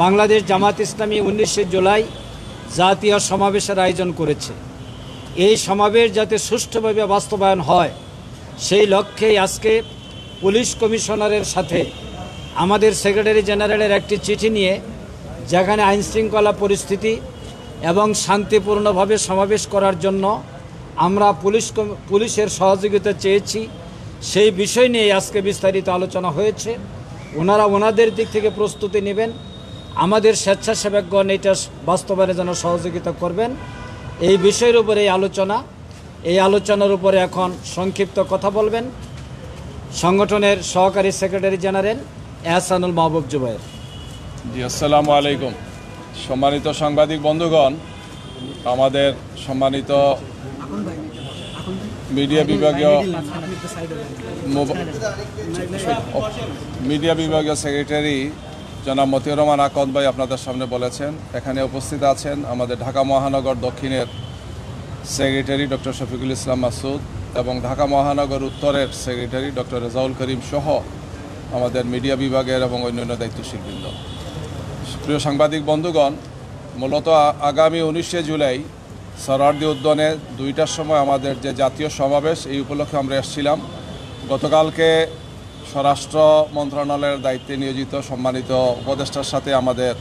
বাংলাদেশ জামাত ইসলামী 19শে জুলাই জাতীয় সমাবেশের আয়োজন করেছে। এই সমাবেশ যাতে সুষ্ঠুভাবে বাস্তবায়ন হয় সেই লক্ষ্যেই আজকে পুলিশ কমিশনারের সাথে আমাদের সেক্রেটারি জেনারেলের একটি চিঠি নিয়ে, যেখানে আইনশৃঙ্খলা পরিস্থিতি এবং শান্তিপূর্ণভাবে সমাবেশ করার জন্য আমরা পুলিশের সহযোগিতা চেয়েছি, সেই বিষয় নিয়ে আজকে বিস্তারিত আলোচনা হয়েছে। ওনারা ওনাদের দিক থেকে প্রস্তুতি নেবেন, আমাদের স্বেচ্ছাসেবকগণ এটা বাস্তবায়নের জন্য সহযোগিতা করবেন। এই বিষয়ের উপরে এই আলোচনার উপরে এখন সংক্ষিপ্ত কথা বলবেন সংগঠনের সহকারী সেক্রেটারি জেনারেল এহসানুল মাহবুব জুবায়ের। জি, আসসালামু আলাইকুম। সম্মানিত সাংবাদিক বন্ধুগণ, আমাদের সম্মানিত মিডিয়া বিভাগীয় সেক্রেটারি জনাব মতিউর রহমান আকন্দ ভাই আপনাদের সামনে বলেছেন। এখানে উপস্থিত আছেন আমাদের ঢাকা মহানগর দক্ষিণের সেক্রেটারি ডক্টর শফিকুল ইসলাম মাসুদ এবং ঢাকা মহানগর উত্তরের সেক্রেটারি ডক্টর রেজাউল করিম সহ আমাদের মিডিয়া বিভাগের এবং অন্যান্য দায়িত্বশীলবৃন্দ। প্রিয় সাংবাদিক বন্ধুগণ, মূলত আগামী 19শে জুলাই সরওয়ার্দী উদ্যানে 2টার সময় আমাদের যে জাতীয় সমাবেশ, এই উপলক্ষে আমরা এসেছিলাম। গতকালকে স্বরাষ্ট্র মন্ত্রণালয়ের দায়িত্বে নিয়োজিত সম্মানিত উপদেষ্টার সাথে আমাদের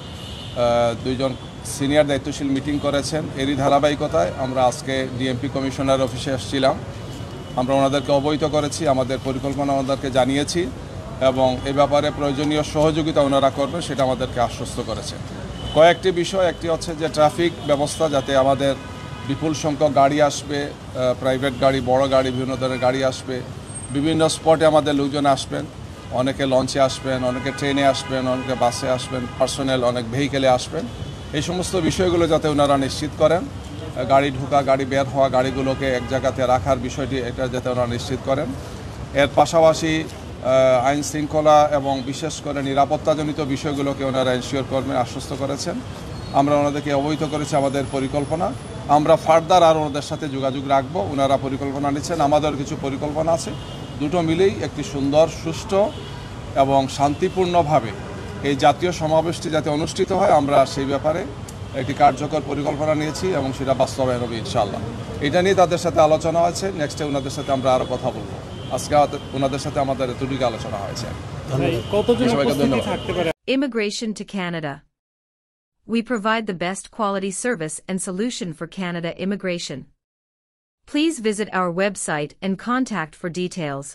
2জন সিনিয়র দায়িত্বশীল মিটিং করেছেন। এরই ধারাবাহিকতায় আমরা আজকে ডিএমপি কমিশনার অফিসে এসেছিলাম। আমরা ওনাদেরকে অবহিত করেছি, আমাদের পরিকল্পনা ওনাদেরকে জানিয়েছি এবং এই ব্যাপারে প্রয়োজনীয় সহযোগিতা ওনারা করবেন সেটা আমাদেরকে আশ্বস্ত করেছে। কয়েকটি বিষয়, একটি হচ্ছে যে ট্রাফিক ব্যবস্থা, যাতে আমাদের বিপুল সংখ্যক গাড়ি আসবে, প্রাইভেট গাড়ি, বড় গাড়ি, বিভিন্ন ধরনের গাড়ি আসবে, বিভিন্ন স্পটে আমাদের লোকজন আসবেন, অনেকে লঞ্চে আসবেন, অনেকে ট্রেনে আসবেন, অনেকে বাসে আসবেন, পার্সোনাল অনেক ভেহিকেলে আসবেন। এই সমস্ত বিষয়গুলো যাতে ওনারা নিশ্চিত করেন, গাড়ি ঢোকা, গাড়ি বের হওয়া, গাড়িগুলোকে এক জায়গাতে রাখার বিষয়টি এটা যাতে ওনারা নিশ্চিত করেন। এর পাশাপাশি আইন শৃঙ্খলা এবং বিশেষ করে নিরাপত্তাজনিত বিষয়গুলোকে ওনারা এনশিওর করবেন, আশ্বস্ত করেছেন। আমরা ওনাদেরকে অবহিত করেছি আমাদের পরিকল্পনা। আমরা ফার্দার আর ওনাদের সাথে যোগাযোগ রাখবো। ওনারা পরিকল্পনা নিচ্ছেন, আমাদের কিছু পরিকল্পনা আছে। দুটো মিলেই একটি সুন্দর, সুষ্ঠু এবং শান্তিপূর্ণভাবে এই জাতীয় সমাবেশটি যাতে অনুষ্ঠিত হয়, আমরা সেই ব্যাপারে একটি কার্যকর পরিকল্পনা নিয়েছি এবং সেটা বাস্তবায়ন হবে ইনশাআল্লাহ। এটা নিয়ে তাদের সাথে আলোচনা হয়েছে। নেক্সটে ওনাদের সাথে আমরা আরও কথা বলবো। আজকে ওনাদের সাথে আমাদের এতটুকু আলোচনা হয়েছে। Immigration to Canada. We provide the best quality service and solution for Canada immigration. Please visit our website and contact for details.